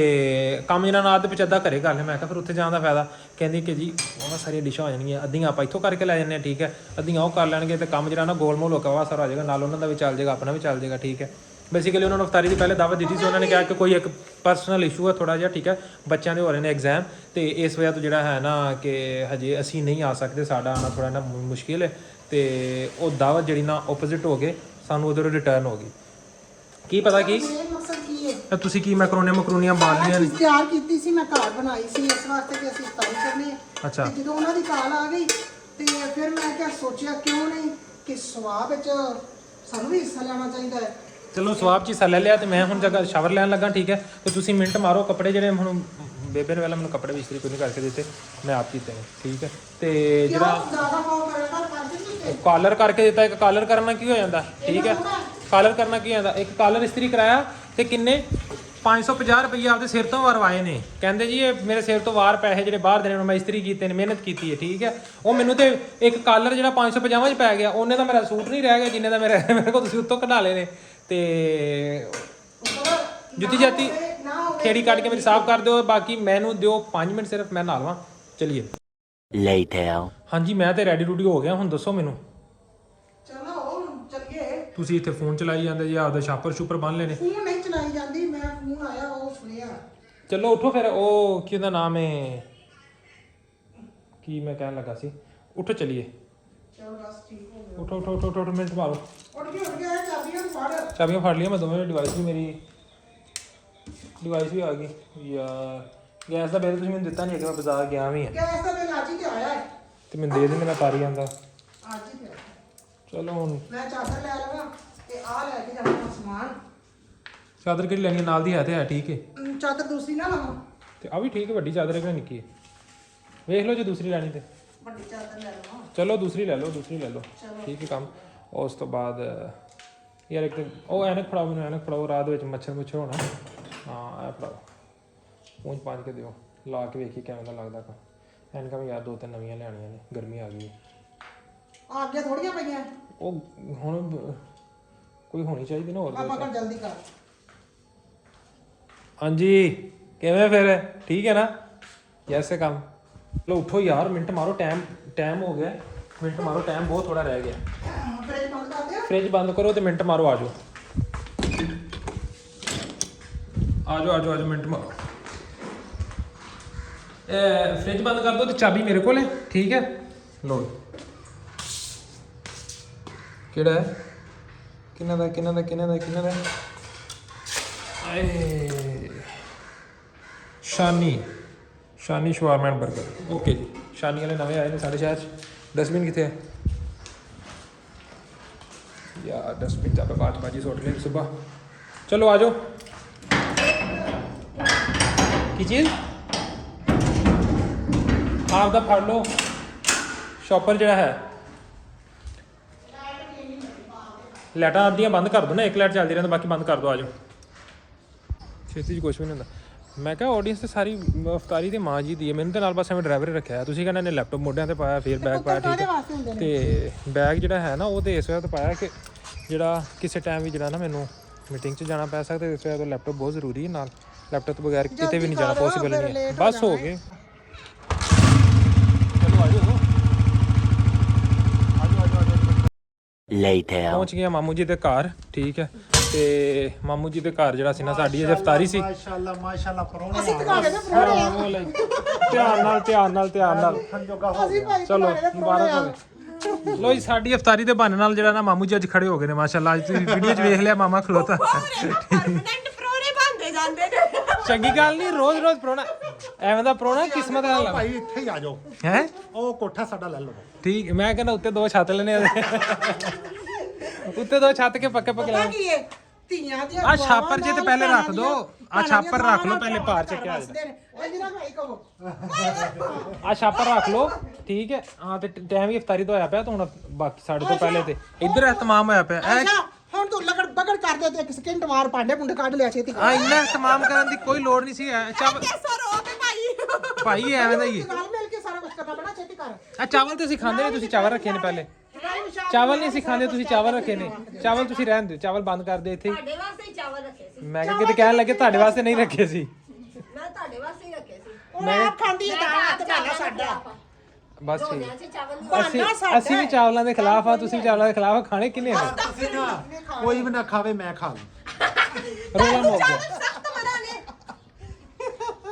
ਕੰਮ ਇਹਨਾਂ ਨਾਲ ਅੱਧ ਵਿੱਚ ਅੱਧਾ ਘਰੇ ਕਰ ਲਿਆ। ਮੈਂ ਕਿਹਾ ਫਿਰ ਉੱਥੇ ਜਾਣ ਦਾ ਫਾਇਦਾ। ਕਹਿੰਦੀ ਕਿ ਜੀ ਬਹੁਤ ਸਾਰੀਆਂ ਡਿਸ਼ਾਂ ਹੋ ਜਾਣਗੀਆਂ ਅੱਧੀਆਂ ਆਪਾਂ ਇੱਥੋਂ ਕਰਕੇ ਲੈ ਜਾਂਦੇ ਹਾਂ ਠੀਕ ਹੈ ਅੱਧੀਆਂ ਉਹ ਕਰ ਲੈਣਗੇ ਤੇ ਕੰਮ ਜਿਹੜਾ ਨਾ ਗੋਲਮੋਲ ਹੋ ਕੇ ਵਾ ਸਾਰਾ ਹੋ ਜਾਏਗਾ। ਨਾਲ ਉਹਨਾਂ ਦਾ ਵੀ ਚੱਲ ਜਾਏਗਾ ਆਪਣਾ ਵੀ ਚੱਲ ਜਾਏਗਾ ਠੀਕ ਹੈ। ਬੇਸਿਕਲੀ ਉਹਨਾਂ ਨੂੰ ਅਫਤਾਰੀ ਦੀ ਪਹਿਲੇ ਦਾਵਤ ਦਿੱਤੀ ਸੀ। ਉਹਨਾਂ ਨੇ ਕਿਹਾ ਕਿ ਕੋਈ ਇੱਕ ਪਰਸਨਲ ਇਸ਼ੂ ਹੈ ਥੋੜਾ ਜਿਹਾ ਠੀਕ ਹੈ ਬੱਚਿਆਂ ਦੇ ਹੋ ਰਹੇ ਨੇ ਐਗਜ਼ਾਮ ਤੇ ਇਸ ਵਜ੍ਹਾ ਤੋਂ ਜਿਹੜਾ ਹੈ ਨਾ ਕਿ ਹਜੇ ਅਸੀਂ ਨਹੀਂ ਆ ਸਕਦੇ ਸਾਡਾ ਆਉਣਾ ਥੋੜਾ ਨਾ ਮੁਸ਼ਕਿਲ ਹੈ। ਤੇ ਉਹ ਦਾਵਤ ਜਿਹੜੀ ਨਾ ਓਪੋਜ਼ਿਟ ਹੋ ਗਏ ਸਾਨੂੰ ਉਧਰੋਂ ਰਿਟਰਨ ਹੋ ਗਈ। ਕੀ ਪਤਾ ਕੀ ਮਕਸਦ ਕੀ ਹੈ ਤੁਸੀਂ ਕੀ ਮੈਕਰੋਨੀਆਂ ਬਾਲੀਆਂ ਨੇ ਤਿਆਰ ਕੀਤੀ ਸੀ ਮੈਂ ਘਰ ਬਣਾਈ ਸੀ ਇਸ ਵਾਸਤੇ ਕਿ ਅਸੀਂ ਇਫਤਾਰੀ ਕਰਨੀ ਹੈ। ਅੱਛਾ ਤੇ ਜਦੋਂ ਉਹਨਾਂ ਦੀ ਕਾਲ ਆ ਗਈ ਤੇ ਫਿਰ ਮੈਂ ਕਿਹਾ ਸੋਚਿਆ ਕਿਉਂ ਨਹੀਂ ਕਿ ਸਵਾਬ ਵਿੱਚ ਸਾਨੂੰ ਵੀ ਹਿੱਸਾ ਲੈਣਾ ਚਾਹੀਦਾ ਹੈ। ਚਲੋ ਸਵਾਬ 'ਚ ਹਿੱਸਾ ਲੈ ਲਿਆ ਤੇ ਮੈਂ ਹੁਣ ਜਗ੍ਹਾ ਸ਼ਾਵਰ ਲੈਣ ਲੱਗਾ ਠੀਕ ਹੈ। ਤੇ ਤੁਸੀਂ ਮਿੰਟ ਮਾਰੋ ਕੱਪੜੇ ਜਿਹੜੇ ਹੁਣ ਬੇਬੇ ਨੇ ਪਹਿਲਾਂ ਮੈਨੂੰ ਕੱਪੜੇ ਵੀ ਇਸਤਰੀ ਕੋਈ ਨਹੀਂ ਕਰਕੇ ਦਿੱਤੇ ਮੈਂ ਆਪ ਕੀਤੇ ਨੇ ਠੀਕ ਹੈ। ਤੇ ਜਿਹੜਾ ਜ਼ਿਆਦਾ ਕੰਮ ਕਰੇਗਾ ਪੰਜ ਨਹੀਂ ਕਾਲਰ ਕਰਕੇ ਦਿੱਤਾ ਇੱਕ ਕਾਲਰ ਕਰਨਾ ਕੀ ਹੋ ਜਾਂਦਾ ਠੀਕ ਹੈ। ਕਾਲਰ ਕਰਨਾ ਕੀ ਹੋ ਜਾਂਦਾ ਇੱਕ ਕਾਲਰ ਇਸਤਰੀ ਕਰਾਇਆ ਤੇ ਕਿੰਨੇ 550 ਰੁਪਏ ਆਪਦੇ ਸਿਰ ਤੋਂ ਵਰਵਾਏ ਨੇ। ਕਹਿੰਦੇ ਜੀ ਇਹ ਮੇਰੇ ਸਿਰ ਤੋਂ ਵਾਰ ਪੈਸੇ ਜਿਹੜੇ ਬਾਹਰ ਦੇਣੇ ਮੈਂ ਇਸਤਰੀ ਕੀਤੇ ਨੇ ਮਿਹਨਤ ਕੀਤੀ ਹੈ ਠੀਕ ਹੈ। ਉਹ ਮੈਨੂੰ ਤੇ ਇੱਕ ਕਾਲਰ ਜਿਹੜਾ 550 ਚ ਪੈ ਗਿਆ ਉਹਨੇ ਤਾਂ ਮੇਰਾ ਸੂਟ ਨਹੀਂ ਰਹਿ ਗਿਆ ਜਿੰਨੇ ਦਾ ਮੇਰੇ ਕੋਲ ਤੁਸੀਂ ਉੱਤੋਂ ਕਢਾ ਲਏ ਨੇ। ਤੇ ਜੁੱਤੀ ਜਾਤੀ ਖੇੜੀ ਕੱਢ ਕੇ ਮੇਰੀ ਸਾਫ਼ ਕਰ ਦਿਓ। ਬਾਕੀ ਮੈਨੂੰ ਦਿਓ 5 ਮਿੰਟ ਸਿਰਫ ਮੈਂ ਨਹਾ ਲਵਾਂ। ਚਲਿਏ Later. ਹਾਂਜੀ ਮੈਂ ਤੇ ਰੈਡੀ ਰੂਡੀ ਹੋ ਗਿਆ। ਹੁਣ ਦੱਸੋ ਮੈਨੂੰ ਚਲੋ ਚੱਲੀਏ। ਤੁਸੀਂ ਇੱਥੇ ਫੋਨ ਚਲਾਈ ਜਾਂਦੇ ਜੀ ਆਪਦਾ ਛਾਪਰ ਛੁਪਰ ਬੰਨ ਲੈਣੇ। ਫੋਨ ਨਹੀਂ ਚਲਾਈ ਜਾਂਦੀ ਮੈਂ ਫੋਨ ਆਇਆ ਉਹ ਸੁਣਿਆ। ਚਲੋ ਉੱਠੋ ਫਿਰ ਉਹ ਕੀ ਉਹਦਾ ਨਾਮ ਹੈ ਕੀ ਮੈਂ ਕਹਿਣ ਲੱਗਾ ਸੀ ਉੱਠੋ ਚਲੀਏ। ਚਲੋ ਬਸ ਠੀਕ ਹੋ ਗਿਆ। ਉੱਠੋ ਉੱਠੋ ਉੱਠੋ ਉੱਠੋ ਮਿੰਟ ਮਾਰੋ। ਉੱਠ ਗਿਆ ਚਾਬੀਆਂ ਫੜ। ਚਾਬੀਆਂ ਫੜ ਲਈਆਂ ਮੈਂ ਦੋਵੇਂ ਡਿਵਾਈਸ ਵੀ ਮੇਰੀ ਡਿਵਾਈਸ ਵੀ ਆ ਗਈ ਯਾਰ। ਗੈਸ ਦਾ ਬਿੱਲ ਤੁਸੀਂ ਮੈਨੂੰ ਦਿੱਤਾ ਨਹੀਂ ਕਿ ਮੈਂ ਬਾਜ਼ਾਰ ਗਿਆ ਵੀ ਹਾਂ ਗੈਸ ਦਾ ਬਿੱਲ ਅੱਜ ਹੀ ਤੇ ਆਇਆ ਹੈ। ਤੇ ਮੈਨੂੰ ਦੇ ਦਿੰਦੇ ਮੈਂ ਕਰ ਹੀ ਜਾਂਦਾ। ਅੱਜ ਹੀ ਤੇ ਆਇਆ। ਚਲੋ ਹੁਣ ਮੈਂ ਚਾਦਰ ਲੈ ਲਵਾਂ ਤੇ ਆ ਲੈ ਕੇ ਜਾਣਾ ਸਮਾਨ। ਚਾਦਰ ਕਿਹੜੀ ਲੈਣੀ ਨਾਲ ਦੀ ਹੈ ਤੇ ਹੈ ਠੀਕ ਹੈ। ਚਾਦਰ ਦੂਸਰੀ ਨਾ ਲਵਾਂ। ਤੇ ਆ ਵੀ ਠੀਕ ਹੈ ਵੱਡੀ ਚਾਦਰ ਹੈ ਕਿ ਨਿੱਕੀ ਹੈ ਵੇਖ ਲਓ ਜੇ ਦੂਸਰੀ ਲੈਣੀ ਤੇ ਵੱਡੀ ਚਾਦਰ ਲੈ ਲਵਾਂ। ਚਲੋ ਦੂਸਰੀ ਲੈ ਲਓ ਦੂਸਰੀ ਲੈ ਲਓ ਠੀਕ ਹੈ ਕੰਮ। ਉਸ ਤੋਂ ਬਾਅਦ ਯਾਰ ਇੱਕ ਉਹ ਐਨਕ ਫੜਾਓ ਮੈਨੂੰ, ਐਨਕ ਫੜਾਓ, ਰਾਤ ਵਿੱਚ ਮੱਛਰ ਹੋਣਾ। ਹਾਂ ਇਹ ਫੜਾਓ, ਪੂੰਝ ਪਾਂਝ ਕੇ ਦਿਓ, ਲਾ ਕੇ ਵੇਖੀ ਕਿਵੇਂ ਦਾ ਲੱਗਦਾ ਕਾ। ਐਨਕਾਂ ਵੀ ਯਾਰ 2-3 ਨਵੀਆਂ ਲਿਆਉਣੀਆਂ ਨੇ, ਗਰਮੀ ਆ ਗਈ। ਅੱਗੇ ਥੋੜੀਆਂ ਪਈਆਂ, ਉਹ ਹੁਣ ਕੋਈ ਹੋਣੀ ਚਾਹੀਦੀ ਨਾ ਹੋਰ। ਆਪਾਂ ਕਰ ਜਲਦੀ ਕਰ। ਹਾਂਜੀ ਕਿਵੇਂ ਫਿਰ ਠੀਕ ਹੈ ਨਾ? ਜੈਸੇ ਕੰਮ। ਲੋ ਉਠੋ ਯਾਰ, ਮਿੰਟ ਮਾਰੋ, ਟਾਈਮ ਹੋ ਗਿਆ, ਮਿੰਟ ਮਾਰੋ, ਟਾਈਮ ਬਹੁਤ ਥੋੜਾ ਰਹਿ ਗਿਆ। ਫ੍ਰਿਜ ਬੰਦ ਕਰ ਦਿਓ। ਫ੍ਰਿਜ ਬੰਦ ਕਰੋ ਤੇ ਮਿੰਟ ਮਾਰੋ, ਆ ਜਾਓ ਆ ਜਾਓ ਮਿੰਟ ਮਾਰੋ। ਫ੍ਰਿਜ ਬੰਦ ਕਰ ਦੋ ਤੇ ਚਾਬੀ ਮੇਰੇ ਕੋਲ ਹੈ, ਠੀਕ ਹੈ? ਲੋ ਕਿਹੜਾ ਹੈ? ਕਿੰਨਾ ਦਾ ਆਏ ਸ਼ਾਨੀ ਸ਼ਵਾਰਮਾ ਐਂਡ 버ਗਰ। ਓਕੇ ਜੀ, ਸ਼ਾਨੀ ਵਾਲੇ ਨਵੇਂ ਆਏ ਨੇ ਸਾਡੇ ਸ਼ਹਿਰ 'ਚ। ਡਸਟਬਿਨ ਕਿੱਥੇ ਹੈ ਯਾਰ? डस्टबिन जहाँ पे बाज बाजी सोट लें सुबह। चलो आ जाओ। की चीज़ आप दा फड़ लो शॉपर जड़ा है। लाइटां आदियां बंद कर दो ना, एक लाइट चलती रहती, बाकी बंद कर दो। आ जाओ, छेती कुछ भी नहीं होंदा। मैं क्या ऑडियंस ते सारी अफतारी ते मां जी दी है, मैंने तो नाल बस एवें ड्राइवर रखा है। तुसीं कहना ने लैपटॉप मोढियां ते पाया, फिर बैग पाया, ठीक है? ते बैग जिहड़ा है ना वो तो इस वजह तो पाया कि ਜਿਹੜਾ ਕਿਸੇ ਟਾਈਮ ਵੀ ਜਿਹੜਾ ਨਾ ਮੈਨੂੰ ਮੀਟਿੰਗ 'ਚ ਜਾਣਾ ਪੈ ਸਕਦਾ, ਇਸ ਵਜ੍ਹਾ ਤੋਂ ਲੈਪਟਾਪ ਬਹੁਤ ਜ਼ਰੂਰੀ ਹੈ। ਨਾਲ ਲੈਪਟਾਪ ਤੋਂ ਬਗੈਰ ਕਿਤੇ ਵੀ ਨਹੀਂ ਜਾਣਾ ਪੋਸੀਬਲ ਨਹੀਂ ਹੈ। ਬਸ ਹੋ ਗਏ, ਚਲੋ ਆ ਜਾਓ। Later. ਪਹੁੰਚ ਗਏ ਮਾਮੂ ਜੀ ਦੇ ਘਰ, ਠੀਕ ਹੈ? ਤੇ ਮਾਮੂ ਜੀ ਦੇ ਘਰ ਜਿਹੜਾ ਸੀ ਨਾ, ਸਾਡੀ ਅਜੇ ਇਫਤਾਰੀ ਸੀ। ਮਾਸ਼ਾਅੱਲਾ ਪਰੋਣੇ ਅਸੀਂ ਤਾਂ ਘਰ ਦੇ ਪਰੋਣੇ ਆ। ਧਿਆਨ ਨਾਲ ਅਸੀਂ ਭਾਈ ਚਲੋ ਘਰ ਦੇ ਮੁਬਾਰਕ ਹੋਵੇ। ਲੋ ਜੀ, ਸਾਡੀ ਇਫਤਾਰੀ ਦੇ ਬਹਾਨੇ ਨਾਲ ਜਿਹੜਾ ਨਾ ਮਾਮੂ ਜੀ ਅੱਜ ਖੜੇ ਹੋ ਗਏ ਨੇ ਮਾਸ਼ਾਅੱਲਾ। ਅੱਜ ਤੁਸੀਂ ਵੀਡੀਓ 'ਚ ਵੇਖ ਲਿਆ ਮਾਮਾ ਖਲੋਤਾ। ਪਰਮਾਨੈਂਟ ਪਰੋਣੇ ਬਣਦੇ ਜਾਂਦੇ ਨੇ। ਚੰਗੀ ਗੱਲ ਨਹੀਂ, ਰੋਜ਼ ਪ੍ਰਾਹੁਣਾ ਐਵੇਂ ਦਾ ਪ੍ਰਾਹੁਣਾ ਕਿਸਮਤ ਨਾਲ ਭਾਈ ਇੱਥੇ ਹੀ ਆ ਜਾਓ, ਹੈ। ਉਹ ਕੋਠਾ ਸਾਡਾ ਲੈ ਲਓ। ਠੀਕ, ਮੈਂ ਕਹਿੰਦਾ ਉੱਤੇ 2 ਛੱਤ ਲੈਣੇ ਉੱਤੇ 2 ਛੱਤ ਕੇ ਪੱਕੇ ਪਤਾ ਕੀ ਹੈ, ਧੀਆਂ ਦੀਆਂ ਆ ਛਾਪਰ ਜੇ ਤੇ ਪਹਿਲੇ ਰੱਖ ਦੋ, ਆ ਛਾਪਰ ਰੱਖ ਲਓ ਪਹਿਲੇ, ਭਾਰ ਚੱਕਿਆ ਜਿਹੜਾ ਭਾਈ ਕਹੋ ਆ ਛਾਪਰ ਰੱਖ ਲਓ, ਠੀਕ ਹੈ? ਹਾਂ ਤੇ ਟਾਈਮ ਵੀ ਇਫਤਾਰੀ ਤੋਂ ਹੋਇਆ ਪਿਆ, ਤਾਂ ਹੁਣ ਬਾਕੀ ਸਾਡੇ ਤੋਂ ਪਹਿਲੇ ਤੇ ਇੱਧਰ ਇਤਮਾਮ ਹੋਇਆ ਪਿਆ। ਅੱਛਾ ਹੁਣ ਤੂੰ ਲਗੜ ਬਗੜ ਕਰਦੇ ਤੇ ਇੱਕ ਸਕਿੰਟ ਮਾਰ ਭਾਂਡੇ ਭੁੰਡੇ ਕੱਢ ਲਿਆ ਛੇਤੀ। ਆ ਇੰਨਾ ਇਤਮਾਮ ਕਰਨ ਦੀ ਕੋਈ ਲੋੜ ਨਹੀਂ ਸੀ। ਭਾਈ ਐਵੇਂ ਦਾ ਹੀ ਹੈ। ਨਾਲ ਮਿਲ ਕੇ ਸਾਰਾ ਕੁਝ ਕਰਨਾ ਬੜਾ ਛੇਤੀ ਕਰ। ਆ ਚਾਵਲ ਤੇ ਅਸੀਂ ਖਾਂਦੇ ਨੇ, ਤੁਸੀਂ ਚਾਵਲ ਰੱਖੇ ਨੇ ਪਹਿਲੇ। ਚਾਵਲ ਨਹੀਂ ਅਸੀਂ ਖਾਂਦੇ, ਤੁਸੀਂ ਚਾਵਲ ਰੱਖੇ ਨੇ। ਚਾਵਲ ਤੁਸੀਂ ਰਹਿਣ ਦਿਓ, ਚਾਵਲ ਬੰਦ ਕਰ ਦੇ ਇੱਥੇ। ਤੁਹਾਡੇ ਵਾਸਤੇ ਹੀ ਚਾਵਲ ਰੱਖੇ ਸੀ। ਮੈਂ ਕਿਹਾ ਕਿਤੇ ਕਹਿਣ ਲੱਗੇ ਤੁਹਾਡੇ ਵਾਸਤੇ ਨਹੀਂ ਰੱਖੇ ਸੀ। ਮੈਂ ਤੁਹਾਡੇ ਵਾਸਤੇ ਹੀ ਰੱਖੇ ਸੀ। ਉਹ ਆਪ ਖਾਂਦੀ ਹੈ ਦਾਲ ਤੇ ਭਾਣਾ ਸਾਡਾ। ਬਸ ਠੀਕ। ਦੋਨਿਆਂ 'ਚ ਚਾਵਲ ਅਸੀਂ ਵੀ ਚਾਵਲਾਂ ਦੇ ਖਿਲਾਫ ਆ, ਤੁਸੀਂ ਵੀ ਚਾਵਲਾਂ ਦੇ ਖਿਲਾਫ ਆ। ਖਾਣੇ ਕਿੰਨੇ ਨੇ? ਤੁਸੀਂ ਨਾ ਕੋਈ ਵੀ ਨਾ ਖਾਵੇ, ਮੈਂ ਖਾ ਲਵਾਂ। ਰੋਲਾ ਮੁੱਕ ਗਿਆ। ਸਖਤ ਮਨਾ ਨੇ।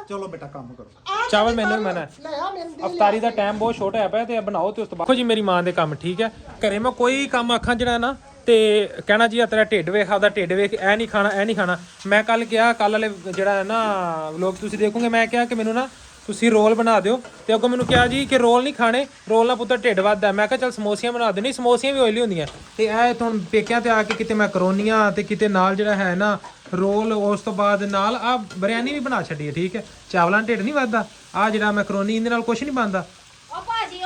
ਚਲੋ ਬੇਟਾ ਕੰਮ ਕਰੋ। ਚਾਵਲ ਮੈਨੂੰ ਵੀ ਮਨਾ ਹੈ। ਲੈ ਆ ਮੈਨੂੰ ਦੇ ਅਫਤਾਰੀ ਦਾ ਟਾਈਮ ਬਹੁਤ ਛੋਟਾ ਹੈ ਪਿਆ, ਤੇ ਬਣਾਓ ਤੇ ਉਸ ਤੋਂ ਬਾਅਦ ਦੇਖੋ ਜੀ ਮੇਰੀ ਮਾਂ ਦੇ ਕੰਮ, ਠੀਕ ਹੈ? ਘਰੇ ਮੈਂ ਕੋਈ ਕੰਮ ਆਖਾਂ ਜਿਹੜਾ ਨਾ ਤੇ ਕਹਿਣਾ ਜੀ ਆ ਤੇਰਾ ਢਿੱਡ ਵੇਖ, ਆਪਦਾ ਢਿੱਡ ਵੇਖ, ਇਹ ਨਹੀਂ ਖਾਣਾ। ਮੈਂ ਕੱਲ ਕਿਹਾ, ਕੱਲ ਵਾਲੇ ਜਿਹੜਾ ਹੈ ਨਾ ਵਲੋਗ ਤੁਸੀਂ ਦੇਖੋਗੇ, ਮੈਂ ਕਿਹਾ ਕਿ ਮੈਨੂੰ ਨਾ ਤੁਸੀਂ ਰੋਲ ਬਣਾ ਦਿਓ, ਤੇ ਅੱਗੋਂ ਮੈਨੂੰ ਕਿਹਾ ਜੀ ਕਿ ਰੋਲ ਨਹੀਂ ਖਾਣੇ, ਰੋਲ ਨਾਲ ਪੁੱਤਰ ਢਿੱਡ ਵੱਧਦਾ। ਮੈਂ ਕਿਹਾ ਚੱਲ ਸਮੋਸੀਆਂ ਬਣਾ ਦੇਣੀ, ਸਮੋਸੀਆਂ ਵੀ ਓਇਲੀ ਹੁੰਦੀਆਂ। ਤੇ ਇਹ ਹੁਣ ਪੇਕਿਆਂ ਤੇ ਆ ਕੇ ਕਿਤੇ ਮੈਕਰੋਨੀਆਂ ਤੇ ਕਿਤੇ ਨਾਲ ਜਿਹੜਾ ਹੈ ਨਾ ਰੋਲ, ਉਸ ਤੋਂ ਬਾਅਦ ਨਾਲ ਆ ਬਿਰਿਆਨੀ ਵੀ ਬਣਾ ਛੱਡੀ ਹੈ, ਠੀਕ ਹੈ? ਚਾਵਲਾਂ ਢਿੱਡ ਨਹੀਂ ਵੱਧਦਾ। ਆ ਜਿਹੜਾ ਮੈਕਰੋਨੀ, ਇਹਦੇ ਨਾਲ ਕੁਝ ਨਹੀਂ ਬਣਦਾ। ਉਹ ਭਾਜੀ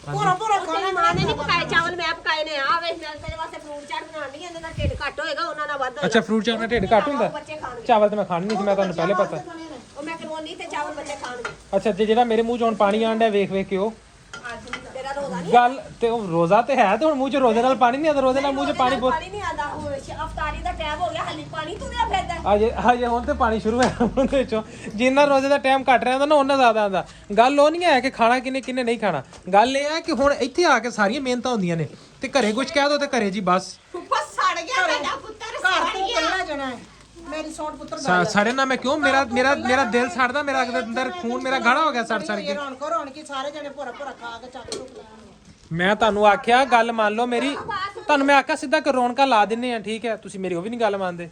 ਪੂਰਾ ਖਾਣਾ ਮਾਂ ਨੇ ਨਹੀਂ ਪਕਾਏ ਚਾਵਲ, ਮੈਂ ਪਕਾਏ ਨੇ। ਆ ਵੇਖ ਮੈਂ ਤੇਰੇ ਵਾਸਤੇ ਫਰੂਟ ਚਾਟ ਬਣਾਉਣੀ ਹੈ, ਇਹਦੇ ਨਾਲ ਢਿੱਡ ਘੱਟ ਹੋਏਗਾ, ਉਹਨਾਂ ਨਾਲ ਵੱਧ। ਅੱਛਾ, ਫਰੂਟ ਚਾਟ ਨਾਲ ਢਿੱਡ ਘੱਟ ਹੁੰਦਾ? ਬੱਚੇ ਖਾਣਗੇ। ਚਾਵਲ ਤੇ ਮੈਂ ਖਾਣੇ ਨਹੀਂ ਸੀ, ਮੈਂ ਤੁਹਾਨੂੰ ਪਹਿਲੇ ਪਤਾ। ਉਹ ਮੈਕਰੋਨੀ ਤੇ ਚਾਵਲ ਬੱਚੇ ਖਾਣਗੇ। ਅੱਛਾ, ਤੇ ਜਿਹੜਾ ਮੇਰੇ ਮੂੰਹ 'ਚ ਹੁਣ ਪਾਣੀ ਆਣ ਡਿਆ ਵੇਖ ਕੇ ਉਹ ਅੱਜ ਤੇਰਾ ਰੋਜ਼ਾ ਨਹੀਂ। ਗੱਲ ਤੇ ਉਹ ਰੋਜ਼ਾ ਤੇ ਹੈ, ਤੇ ਹੁਣ ਮੂੰਹ 'ਚ ਰੋਜ਼ੇ ਨਾਲ ਪਾਣੀ ਨਹੀਂ ਆਉਂਦਾ, ਰੋਜ਼ੇ ਨਾਲ ਮੂੰਹ 'ਚ ਪਾਣੀ ਬਹੁਤ। ਪਾਣੀ ਨਹੀਂ ਆਉਂਦਾ। ਉਹ ਅਫਤਾਰੀ ਦਾ ਟਾਈਮ ਹੋ ਗਿਆ, ਹਾਲੇ ਪਾਣੀ ਤੁਰਿਆ ਫਿਰਦਾ। ਅਜੇ ਹੁਣ ਤੇ ਪਾਣੀ ਸ਼ੁਰੂ ਹੋਇਆ ਉਹਦੇ ਵਿੱਚੋਂ। ਜਿੰਨਾ ਰੋਜ਼ੇ ਦਾ ਟਾਈਮ ਘੱਟ ਰਿਹਾ ਹੁੰਦਾ ਨਾ, ਉਹਨਾਂ ਜ਼ਿਆਦਾ ਆਉਂਦਾ। ਗੱਲ ਉਹ ਨਹੀਂ ਹੈ ਕਿ ਖਾਣਾ ਕਿੰਨੇ ਨਹੀਂ ਖਾਣਾ। ਗੱਲ ਇਹ ਹੈ ਕਿ ਹੁਣ ਇੱਥੇ ਆ ਕੇ ਸਾਰੀਆਂ ਮਿਹਨਤਾਂ ਹੁੰਦੀਆਂ ਨੇ, ਤੇ ਘਰੇ ਕੁਝ ਕਹਿ ਦੋ ਤੇ ਘਰੇ ਜੀ ਬਸ ਫੁੱਫਾ ਸੜ ਗਿਆ ਮੇਰਾ ਪੁੱਤਰ, ਘਰ ਸੜ ਤੋਂ ਗਿਆ। ਕੱਲਾ ਜਣਾ ਹੈ। ਮੇਰੀ ਸੌਂਟ ਪੁੱਤਰ ਦਾ ਸੜੇ ਨਾ ਮੈਂ ਕਿਉਂ? ਮੇਰਾ ਦਿਲ ਸੜਦਾ, ਮੇਰਾ ਅੰਦਰ ਖੂਨ ਮੇਰਾ ਗਾੜਾ ਹੋ ਗਿਆ ਸੜ ਕੇ। ਰੌਣਕੀ ਸਾਰੇ ਜਣੇ ਭੁਰਾ ਖਾ ਕੇ ਚੱਕ ਚੁੱਕ ਲੈਣਗੇ। ਮੈਂ ਤੁਹਾਨੂੰ ਆਖਿਆ ਗੱਲ ਮੰਨ ਲਓ ਮੇਰੀ, ਤੁਹਾਨੂੰ ਮੈਂ ਆਖਿਆ ਸਿੱਧਾ ਕਿ ਰੌਣਕਾਂ ਲਾ ਦਿੰਨੇ ਆ, ਠੀਕ ਹੈ? ਤੁਸੀਂ ਮੇਰੀ ਉਹ ਵੀ ਨਹੀਂ ਗੱਲ ਮੰਨਦੇ।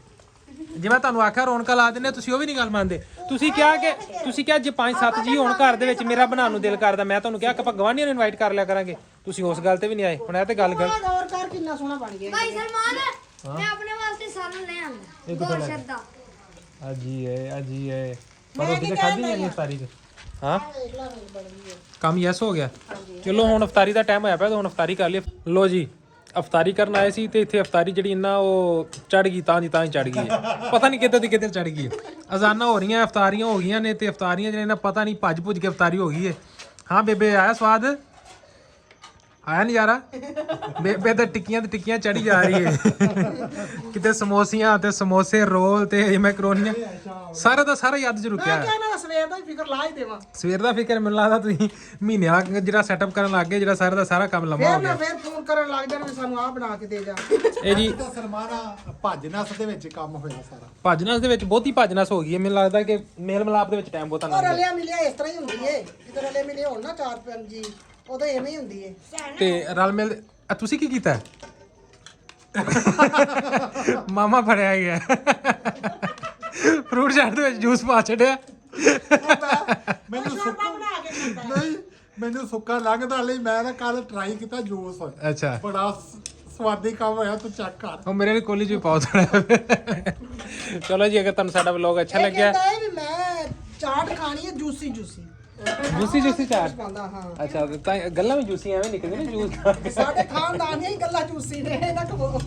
ਜੇ ਮੈਂ ਤੁਹਾਨੂੰ ਆਖਿਆ ਰੌਣਕਾਂ ਲਾ ਦਿੰਨੇ, ਤੁਸੀਂ ਉਹ ਵੀ ਨਹੀਂ ਗੱਲ ਮੰਨਦੇ। ਤੁਸੀਂ ਕਿਹਾ ਜੇ 5-7 ਜੀ ਹੋਣ ਘਰ ਦੇ ਵਿੱਚ, ਮੇਰਾ ਬਣਾਉਣ ਨੂੰ ਦਿਲ ਕਰਦਾ। ਮੈਂ ਤੁਹਾਨੂੰ ਕਿਹਾ ਕਿ ਆਪਾਂ ਗਵਾਂਢੀਆਂ ਨੂੰ ਇਨਵਾਈਟ ਕਰ ਲਿਆ ਕਰਾਂਗੇ, ਤੁਸੀਂ ਉਸ ਗੱਲ ਤੇ ਵੀ ਨਹੀਂ ਆਏ। ਹੁਣ ਇਹ ਤੇ ਗੱਲ ਗੌਰ ਕਰ ਕਿੰਨਾ ਸੋਹਣਾ ਬਣ ਗਿਆ। ਭਾਈ ਸਲਮਾਨ, ਮੈਂ ਆਪਣੇ ਵਾਸਤੇ ਸਾਲਨ ਲੈ ਆਂਦਾ ਗੌਰ ਸ਼ਰਦਾ। ਅਜੀ ਹੈ ਪਰ ਉਹ ਕਿਤੇ ਖਾਧੀ ਨਹੀਂ ਇਫਤਾਰੀ ਤੇ। ਹਾਂ ਕੰਮ ਯੈਸ ਹੋ ਗਿਆ। ਚਲੋ ਹੁਣ ਇਫਤਾਰੀ ਦਾ ਟਾਈਮ ਹੋਇਆ ਪਿਆ, ਤਾਂ ਹੁਣ ਇਫਤਾਰੀ ਕਰ ਲਈ। ਲੋ ਜੀ, ਅਫਤਾਰੀ ਕਰਨ ਆਏ ਸੀ ਤੇ ਇੱਥੇ ਅਫਤਾਰੀ ਜਿਹੜੀ ਇੰਨਾ ਉਹ ਚੜ ਗਈ ਤਾਂ ਹੀ ਚੜ ਗਈ ਹੈ। ਪਤਾ ਨਹੀਂ ਕਿੱਧਰ ਦੀ ਕਿੱਧਰ ਚੜ ਗਈ ਹੈ। ਅਜ਼ਾਨਾਂ ਹੋ ਰਹੀਆਂ, ਅਫਤਾਰੀਆਂ ਹੋ ਗਈਆਂ ਨੇ ਤੇ ਅਫਤਾਰੀਆਂ ਜਿਹੜੇ ਨਾ ਪਤਾ ਨਹੀਂ ਭੱਜ ਭੁੱਜ ਕੇ ਅਫਤਾਰੀ ਹੋ ਗਈ ਹੈ। ਹਾਂ ਬੇਬੇ ਆਇਆ ਸਵਾਦ, ਆਇਆ ਨਜ਼ਾਰਾ। ਬੇਬੇ ਤਾਂ ਟਿੱਕੀਆਂ ਤੇ ਟਿੱਕੀਆਂ ਚੜੀ ਜਾ ਰਹੀ ਹੈ। ਕਿਤੇ ਸਮੋਸੀਆਂ ਤੇ ਸਮੋਸੇ ਰੋਲ ਤੇ ਮੈਕਰੋਨੀਆਂ ਸਾਰਾ ਦਾ ਸਾਰਾ ਯਾਦ ਚ ਰੁਕਿਆ ਹੈ। ਕਹਿੰਦਾ ਸਵੇਰ ਦਾ ਹੀ ਫਿਕਰ ਲਾ ਹੀ ਦੇਵਾਂ। ਸਵੇਰ ਦਾ ਫਿਕਰ ਮੈਨੂੰ ਲੱਗਦਾ ਤੁਸੀਂ ਮਹੀਨਿਆਂ ਜਿਹੜਾ ਸੈਟਅਪ ਕਰਨ ਲੱਗ ਗਏ, ਜਿਹੜਾ ਸਾਰਾ ਦਾ ਸਾਰਾ ਕੰਮ ਲੰਮਾ ਹੋ ਫਿਰ ਨਾ ਗਿਆ। ਫਿਰ ਫੋਨ ਕਰਨ ਲੱਗ ਜਾਣ ਵੀ ਸਾਨੂੰ ਆਹ ਬਣਾ ਕੇ ਦੇ ਜਾ। ਇਹ ਜੀ ਤਾਂ ਸਰਮਾਨਾ ਭੱਜ ਨਸ ਦੇ ਵਿੱਚ ਕੰਮ ਹੋਇਆ ਸਾਰਾ। ਭੱਜਨਸ ਦੇ ਵਿੱਚ ਬਹੁਤੀ ਭੱਜਨਸ ਹੋ ਗਈ ਹੈ। ਮੈਨੂੰ ਲੱਗਦਾ ਕਿ ਮੇਲ ਮਿਲਾਪ ਦੇ ਵਿੱਚ ਟਾਈਮ ਬਹੁਤਾ ਔਰ ਲੰਘ ਗਿਆ ਰਲਿਆ ਮਿਲਿਆ ਇਸ ਤਰ੍ਹਾਂ ਹੀ ਹੁੰਦੀ ਏ, ਜਦੋਂ ਰਲੇ ਮਿਲੇ ਹੋਣ ਨਾ 4-5 ਜੀ ਉਦੋਂ ਐਵੇਂ ਹੀ ਹੁੰਦੀ ਏ। ਤੇ ਰਲ ਮਿਲ ਤੁਸੀਂ ਕੀ ਕੀਤਾ? ਮਾਮਾ ਫੜਿਆ ਗਿਆ ਫਰੂਟ ਚਾਟ ਦੇ ਵਿੱਚ ਜੂਸ ਪਾ ਛੱਡਿਆ। ਮੈਨੂੰ ਸੁੱਕਾ ਨਹੀਂ, ਮੈਨੂੰ ਸੁੱਕਾ ਲੰਘਦਾ ਲਈ ਮੈਂ ਤਾਂ ਕੱਲ ਟਰਾਈ ਕੀਤਾ ਜੂਸ। ਅੱਛਾ ਬੜਾ ਸਵਾਦੀ ਕੰਮ ਹੋਇਆ, ਤੂੰ ਚੈੱਕ ਕਰ। ਉਹ ਮੇਰੇ ਲਈ ਕੋਲੀ ਚ ਵੀ ਪਾਓ ਥੋੜਾ। ਚਲੋ ਜੀ, ਅਗਰ ਤੁਹਾਨੂੰ ਸਾਡਾ ਵਲੌਗ ਅੱਛਾ ਇਹ ਲੱਗਿਆ, ਕਹਿੰਦਾ ਏ ਵੀ ਮੈਂ ਚਾਟ ਖਾਣੀ ਹੈ ਜੂਸੀ ਜੂਸੀ ਜੂਸੀ ਚਾਟ। ਪਾਉਂਦਾ ਹਾਂ। ਅੱਛਾ ਤਾਂ ਗੱਲਾਂ ਵੀ ਜੂਸੀ ਐਵੇਂ ਨਿਕਲਦੀਆਂ ਨੇ ਜੂਸ। ਸਾਡੇ ਖਾਨਦਾਨੀਆਂ ਹੀ ਗੱਲਾਂ ਜੂਸੀ ਨੇ, ਇਹ ਨਾ ਕਹੋ।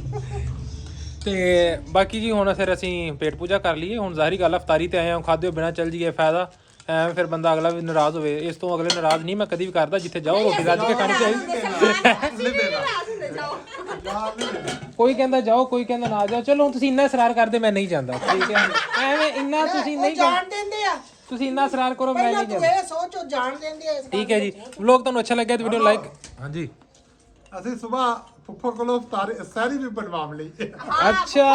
ਤੇ ਬਾਕੀ ਜੀ ਹੁਣ ਫਿਰ ਅਸੀਂ ਪੇਟ ਪੂਜਾ ਕਰ ਲਈਏ। ਹੁਣ ਜ਼ਾਹਰੀ ਗੱਲ ਅਫਤਾਰੀ ਤੇ ਆਏ ਹਾਂ, ਖਾਦੇ ਬਿਨਾ ਚੱਲ ਜੀਏ ਫਾਇਦਾ ਐਵੇਂ ਫਿਰ ਬੰਦਾ ਅਗਲਾ ਵੀ ਨਾਰਾਜ਼ ਹੋਵੇ। ਇਸ ਤੋਂ ਅਗਲੇ ਨਾਰਾਜ਼ ਨਹੀਂ ਮੈਂ ਕਦੀ ਵੀ ਕਰਦਾ। ਜਿੱਥੇ ਜਾਓ ਰੋਟੀ ਰੱਜ ਕੇ ਖਾਣੀ ਚਾਹੀਦੀ। ਕੋਈ ਕਹਿੰਦਾ ਜਾਓ, ਕੋਈ ਕਹਿੰਦਾ ਨਾ ਜਾਓ। ਚਲੋ ਹੁਣ ਤੁਸੀਂ ਇੰਨਾ ਇਸਰਾਰ ਕਰਦੇ, ਮੈਂ ਨਹੀਂ ਜਾਂਦਾ, ਠੀਕ ਹੈ। ਐਵੇਂ ਇੰਨਾ ਤੁਸੀਂ ਉਹ ਨਹੀਂ ਜਾਣ ਦਿੰਦੇ ਆ। ਤੁਸੀਂ ਇੰਨਾ ਇਸਰਾਰ ਕਰੋ, ਮੈਂ ਪਹਿਲਾਂ ਨਹੀਂ ਤੂੰ ਜਾਂਦਾ। ਇਹ ਸੋਚੋ ਜਾਣ ਦਿੰਦੇ ਆ ਇਸ ਠੀਕ ਹੈ ਜੀ, ਵਲੌਗ ਤੁਹਾਨੂੰ ਅੱਛਾ ਲੱਗਿਆ ਤਾਂ ਵੀਡੀਓ ਲਾਈਕ। ਹਾਂਜੀ ਅਸੀਂ ਸਵੇਰ ਫੁੱਫੜ ਕੋਲੋਂ ਸਾਰੀ ਵੀ ਬਣਵਾ ਲਈ। ਅੱਛਾ,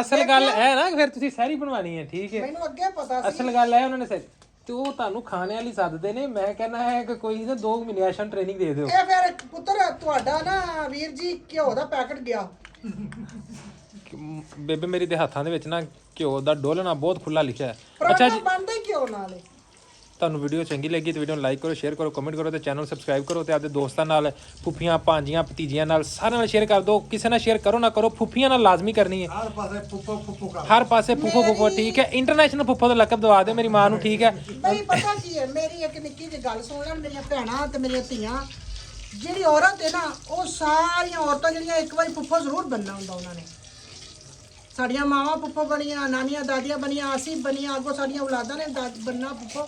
ਅਸਲ ਗੱਲ ਹੈ ਨਾ ਫਿਰ ਤੁਸੀਂ ਸਹਿਰੀ ਬਣਵਾਣੀ ਹੈ, ਠੀਕ ਹੈ। ਮੈਨੂੰ ਅੱਗੇ ਪਤਾ ਸੀ। ਅਸਲ ਗੱਲ ਹੈ ਉਹਨਾਂ ਨੇ ਸਹਿਰੀ ਤੇ ਉਹ ਤੁਹਾਨੂੰ ਖਾਣੇ ਵਾਲੀ ਸੱਦਦੇ ਨੇ। ਮੈਂ ਕਹਿੰਦਾ ਹੈ ਕਿ ਕੋਈ ਨਾ 2 ਮਹੀਨੇ ਐਸ਼ਨ ਟ੍ਰੇਨਿੰਗ ਦੇ ਦਿਓ। ਇਹ ਫਿਰ ਪੁੱਤਰ ਤੁਹਾਡਾ ਨਾ ਵੀਰ ਜੀ ਘਿਓ ਦਾ ਪੈਕਟ ਗਿਆ। ਬੇਬੇ ਮੇਰੀ ਦੇ ਹੱਥਾਂ ਦੇ ਵਿੱਚ ਨਾ ਘਿਓ ਦਾ ਡੋਲਣਾ ਬਹੁਤ ਖੁੱਲਾ ਲਿਖਿਆ ਹੈ। ਅੱਛਾ ਪਰਾਂਠਾ ਜੀ, ਬਣਦਾ ਹੀ ਘਿਓ ਨਾਲ ਏ। ਤੁਹਾਨੂੰ ਵੀਡੀਓ ਚੰਗੀ ਲੱਗੀ ਤੇ ਵੀਡੀਓ ਨੂੰ ਲਾਈਕ ਕਰੋ, ਸ਼ੇਅਰ ਕਰੋ, ਕਮੈਂਟ ਕਰੋ ਤੇ ਚੈਨਲ ਸਬਸਕ੍ਰਾਈਬ ਕਰੋ ਤੇ ਆਪਦੇ ਦੋਸਤਾਂ ਨਾਲ, ਫੁੱਫੀਆਂ, ਭਾਂਜੀਆਂ, ਭਤੀਜੀਆਂ ਨਾਲ ਸਾਰਿਆਂ ਨਾਲ ਸ਼ੇਅਰ ਕਰ ਦਿਓ। ਕਿਸੇ ਨਾਲ ਸ਼ੇਅਰ ਕਰੋ ਨਾ ਕਰੋ, ਫੁੱਫੀਆਂ ਨਾਲ ਲਾਜ਼ਮੀ ਕਰਨੀ ਹੈ। ਹਰ ਪਾਸੇ ਫੁੱਫੋ ਕਰ। ਹਰ ਪਾਸੇ ਫੁੱਫੋ, ਠੀਕ ਹੈ। ਇੰਟਰਨੈਸ਼ਨਲ ਫੁੱਫੋ ਦਾ ਲਕਬ ਦਵਾ ਦਿਓ ਮੇਰੀ ਮਾਂ ਨੂੰ, ਠੀਕ ਹੈ। ਬਈ ਪਤਾ ਕੀ ਹੈ, ਮੇਰੀ ਇੱਕ ਨਿੱਕੀ ਜਿਹੀ ਗੱਲ ਸੁਣ ਲੈਣ ਮੇਰੀਆਂ ਭੈਣਾਂ ਤੇ ਮੇਰੀਆਂ ਧੀਆਂ। ਜਿਹੜੀ ਔਰਤ ਹੈ ਨਾ, ਉਹ ਸਾਰੀਆਂ ਔਰਤਾਂ ਜਿਹੜੀਆਂ ਇੱਕ ਵਾਰੀ ਫੁੱਫੋ ਜ਼ਰੂਰ ਬਣਨਾ ਹੁੰਦਾ ਉਹਨਾਂ ਨੇ। ਸਾਡੀਆਂ ਮਾਵਾਂ ਫੁੱਫੋ ਬਣੀਆਂ, ਨਾਨੀਆਂ ਦਾਦੀਆਂ ਬਣੀਆਂ, ਅਸੀਂ ਬਣੀਆਂ, ਅੱਗੋਂ ਸਾਡੀਆਂ ਔਲਾਦਾਂ ਨੇ ਬਣਨਾ ਫੁੱਫੋ।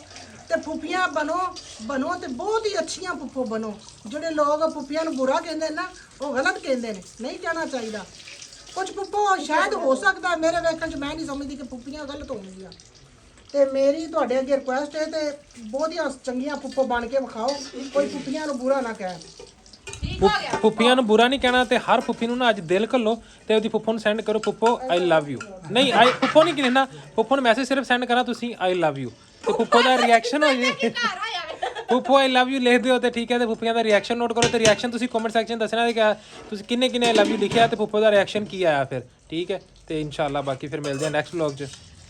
ਤੇ ਫੁੱਫੀਆਂ ਬਣੋ ਤੇ ਬਹੁਤ ਹੀ ਅੱਛੀਆਂ ਫੁੱਫੋ ਬਣੋ। ਜਿਹੜੇ ਲੋਕ ਫੁੱਫੀਆਂ ਨੂੰ ਬੁਰਾ ਕਹਿੰਦੇ ਨੇ ਨਾ, ਉਹ ਗਲਤ ਕਹਿੰਦੇ ਨੇ, ਨਹੀਂ ਕਹਿਣਾ ਚਾਹੀਦਾ। ਕੁਝ ਫੁੱਫੋ ਸ਼ਾਇਦ ਹੋ ਸਕਦਾ, ਮੇਰੇ ਵੇਖਣ 'ਚ ਮੈਂ ਨਹੀਂ ਸਮਝਦੀ ਕਿ ਫੁੱਫੀਆਂ ਗਲਤ ਹੋਣਗੀਆਂ। ਤੇ ਮੇਰੀ ਤੁਹਾਡੇ ਅੱਗੇ ਰਿਕੁਐਸਟ ਹੈ ਤੇ ਬਹੁਤੀਆਂ ਚੰਗੀਆਂ ਫੁੱਫੋ ਬਣ ਕੇ ਵਿਖਾਓ, ਕੋਈ ਫੁੱਫੀਆਂ ਨੂੰ ਬੁਰਾ ਨਾ ਕਹਿ। ਫੁੱਫੀਆਂ ਨੂੰ ਬੁਰਾ ਨਹੀਂ ਕਹਿਣਾ ਤੇ ਹਰ ਫੁੱਫੀ ਨੂੰ ਨਾ ਅੱਜ ਦਿਲ ਘੱਲੋ ਤੇ ਉਹਦੀ ਫੁੱਫੋ ਨੂੰ ਸੈਂਡ ਕਰੋ, ਫੁੱਫੋ ਆਈ ਲਵ ਯੂ। ਨਹੀਂ ਫੁੱਫੋ ਨਹੀਂ ਕਹਿਣਾ, ਫੁੱਫੋ ਨੂੰ ਮੈਸੇਜ ਸਿਰਫ ਸੈਂਡ ਕਰਨਾ ਤੁਸੀਂ ਆਈ ਲਵ ਯੂ, ਤੇ ਫੁੱਫੋ ਦਾ ਰਿਐਕਸ਼ਨ ਹੋ ਜੇ। ਫੁੱਫੋ ਆਈ ਲਵ ਯੂ ਲਿਖ ਦਿਓ ਤੇ ਠੀਕ ਹੈ। ਤੇ ਫੁੱਫੀਆਂ ਦਾ ਰਿਐਕਸ਼ਨ ਨੋਟ ਕਰੋ ਤੇ ਰਿਐਕਸ਼ਨ ਤੁਸੀਂ ਕਮੈਂਟ ਸੈਕਸ਼ਨ ਦੱਸਣਾ ਕਿ ਤੁਸੀਂ ਕਿੰਨੇ ਆਈ ਲਵ ਯੂ ਲਿਖਿਆ ਤੇ ਫੁੱਫੋ ਦਾ ਰਿਐਕਸ਼ਨ ਕੀ ਆਇਆ ਫਿਰ, ਠੀਕ ਹੈ। ਤੇ ਇਨਸ਼ਾਅੱਲਾ ਬਾਕੀ ਫਿਰ ਮਿਲਦੇ ਹਾਂ ਨੈਕਸਟ ਵਲੌਗ 'ਚ।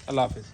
ਅੱਲਾ ਹਾਫਿਜ਼।